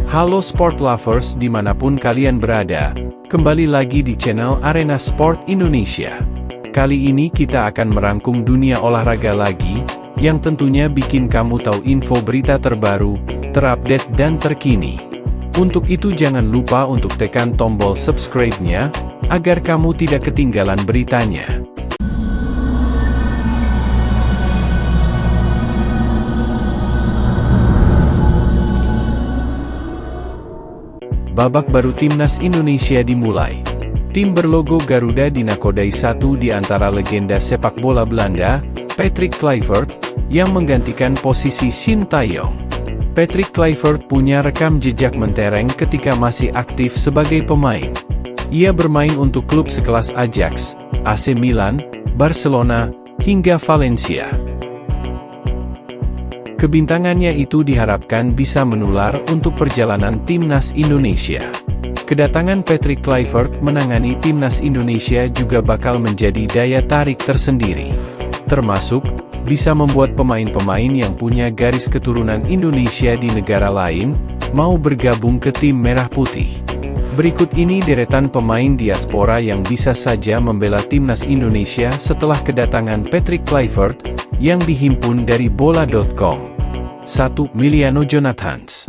Halo sport lovers dimanapun kalian berada, kembali lagi di channel Arena Sport Indonesia. Kali ini kita akan merangkum dunia olahraga lagi, yang tentunya bikin kamu tahu info berita terbaru, terupdate dan terkini. Untuk itu jangan lupa untuk tekan tombol subscribe-nya, agar kamu tidak ketinggalan beritanya. Babak baru Timnas Indonesia dimulai. Tim berlogo Garuda dinakodai satu di antara legenda sepak bola Belanda, Patrick Kluivert, yang menggantikan posisi Sintayong. Patrick Kluivert punya rekam jejak mentereng ketika masih aktif sebagai pemain. Ia bermain untuk klub sekelas Ajax, AC Milan, Barcelona, hingga Valencia. Kebintangannya itu diharapkan bisa menular untuk perjalanan Timnas Indonesia. Kedatangan Patrick Kluivert menangani Timnas Indonesia juga bakal menjadi daya tarik tersendiri. Termasuk, bisa membuat pemain-pemain yang punya garis keturunan Indonesia di negara lain, mau bergabung ke tim Merah Putih. Berikut ini deretan pemain diaspora yang bisa saja membela Timnas Indonesia setelah kedatangan Patrick Kluivert, yang dihimpun dari bola.com. 1. Miliano Jonathans.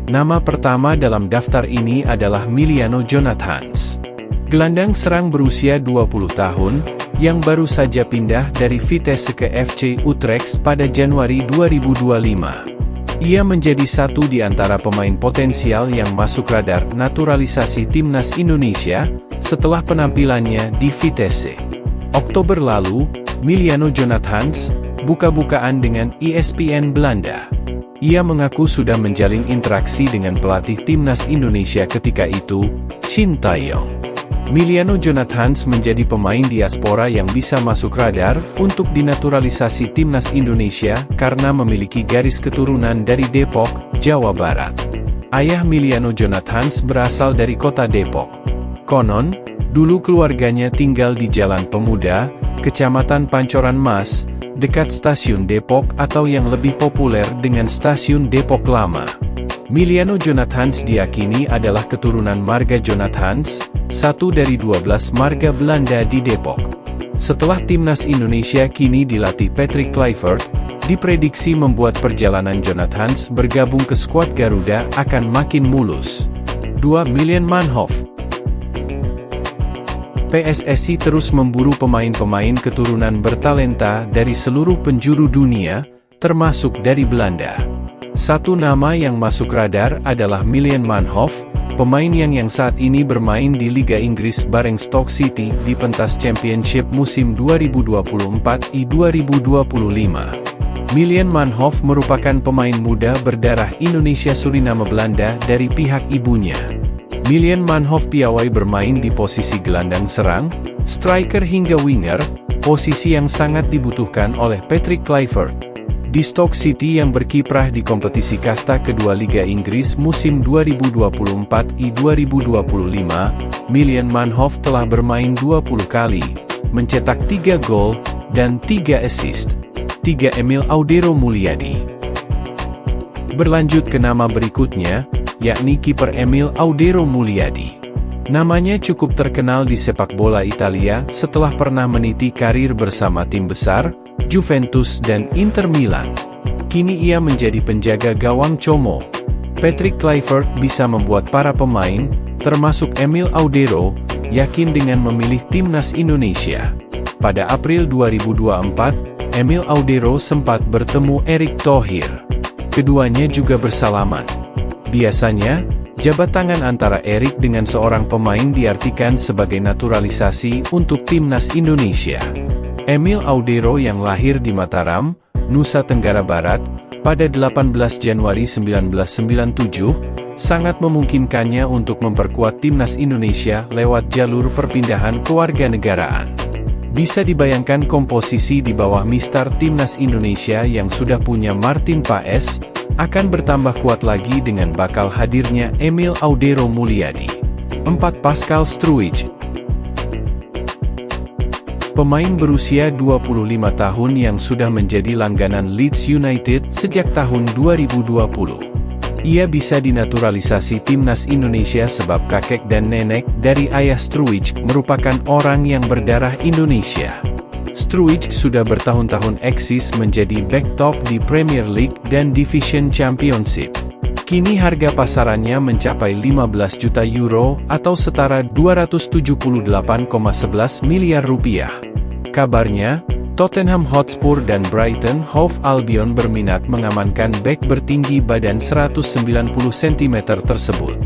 Nama pertama dalam daftar ini adalah Miliano Jonathans. Gelandang serang berusia 20 tahun, yang baru saja pindah dari Vitesse ke FC Utrecht pada Januari 2025. Ia menjadi satu di antara pemain potensial yang masuk radar naturalisasi Timnas Indonesia, setelah penampilannya di Vitesse. Oktober lalu, Miliano Jonathans buka-bukaan dengan ESPN Belanda. Ia mengaku sudah menjalin interaksi dengan pelatih Timnas Indonesia ketika itu, Sintayong. Miliano Jonathans menjadi pemain diaspora yang bisa masuk radar untuk dinaturalisasi Timnas Indonesia karena memiliki garis keturunan dari Depok, Jawa Barat. Ayah Miliano Jonathans berasal dari kota Depok. Konon, dulu keluarganya tinggal di Jalan Pemuda, Kecamatan Pancoran Mas, dekat Stasiun Depok atau yang lebih populer dengan Stasiun Depok Lama. Miliano Jonathans diyakini adalah keturunan marga Jonathans, satu dari 12 marga Belanda di Depok. Setelah Timnas Indonesia kini dilatih Patrick Kluivert, diprediksi membuat perjalanan Jonathans bergabung ke skuad Garuda akan makin mulus. 2. Milan Manhoef. PSSI terus memburu pemain-pemain keturunan bertalenta dari seluruh penjuru dunia, termasuk dari Belanda. Satu nama yang masuk radar adalah Milan Manhoef, pemain yang saat ini bermain di Liga Inggris bareng Stoke City di pentas Championship musim 2024-2025. Milan Manhoef merupakan pemain muda berdarah Indonesia-Suriname-Belanda dari pihak ibunya. Milan Manhoef piawai bermain di posisi gelandang serang, striker hingga winger, posisi yang sangat dibutuhkan oleh Patrick Kluivert. Di Stoke City yang berkiprah di kompetisi kasta kedua Liga Inggris musim 2024-2025, Milan Manhoef telah bermain 20 kali, mencetak 3 gol, dan 3 assist. 3. Emil Audero Mulyadi. Berlanjut ke nama berikutnya, yakni kiper Emil Audero Mulyadi. Namanya cukup terkenal di sepak bola Italia setelah pernah meniti karir bersama tim besar, Juventus dan Inter Milan. Kini ia menjadi penjaga gawang Como. Patrick Kluivert bisa membuat para pemain, termasuk Emil Audero, yakin dengan memilih Timnas Indonesia. Pada April 2024, Emil Audero sempat bertemu Erick Thohir. Keduanya juga bersalaman. Biasanya, jabat tangan antara Erick dengan seorang pemain diartikan sebagai naturalisasi untuk Timnas Indonesia. Emil Audero yang lahir di Mataram, Nusa Tenggara Barat, pada 18 Januari 1997, sangat memungkinkannya untuk memperkuat Timnas Indonesia lewat jalur perpindahan kewarganegaraan. Bisa dibayangkan komposisi di bawah Mister Timnas Indonesia yang sudah punya Martin Paes, akan bertambah kuat lagi dengan bakal hadirnya Emil Audero Mulyadi. 4. Pascal Struijk. Pemain berusia 25 tahun yang sudah menjadi langganan Leeds United sejak tahun 2020. Ia bisa dinaturalisasi timnas Indonesia sebab kakek dan nenek dari ayah Struijk merupakan orang yang berdarah Indonesia. Struijk sudah bertahun-tahun eksis menjadi back top di Premier League dan Division Championship. Kini harga pasarannya mencapai 15 juta euro atau setara 278,11 miliar rupiah. Kabarnya, Tottenham Hotspur dan Brighton Hove Albion berminat mengamankan bek bertinggi badan 190 cm tersebut.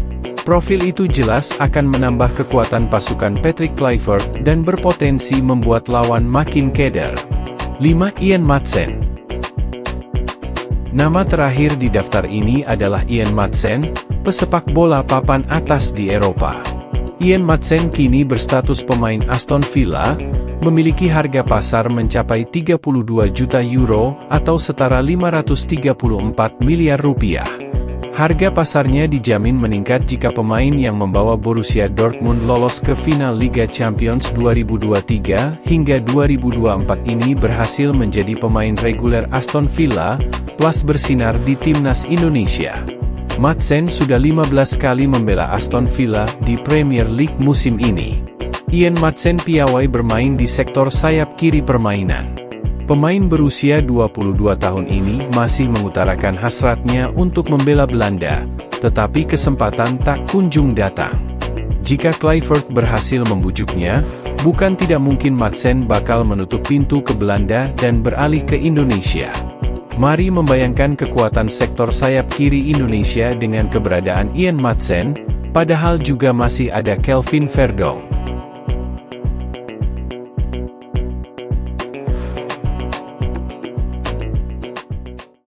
Profil itu jelas akan menambah kekuatan pasukan Patrick Kluivert dan berpotensi membuat lawan makin keder. 5. Ian Maatsen. Nama terakhir di daftar ini adalah Ian Maatsen, pesepak bola papan atas di Eropa. Ian Maatsen kini berstatus pemain Aston Villa, memiliki harga pasar mencapai 32 juta euro atau setara 534 miliar rupiah. Harga pasarnya dijamin meningkat jika pemain yang membawa Borussia Dortmund lolos ke final Liga Champions 2023 hingga 2024 ini berhasil menjadi pemain reguler Aston Villa, plus bersinar di timnas Indonesia. Maatsen sudah 15 kali membela Aston Villa di Premier League musim ini. Ian Maatsen piawai bermain di sektor sayap kiri permainan. Pemain berusia 22 tahun ini masih mengutarakan hasratnya untuk membela Belanda, tetapi kesempatan tak kunjung datang. Jika Kluivert berhasil membujuknya, bukan tidak mungkin Maatsen bakal menutup pintu ke Belanda dan beralih ke Indonesia. Mari membayangkan kekuatan sektor sayap kiri Indonesia dengan keberadaan Ian Maatsen, padahal juga masih ada Kelvin Verdong.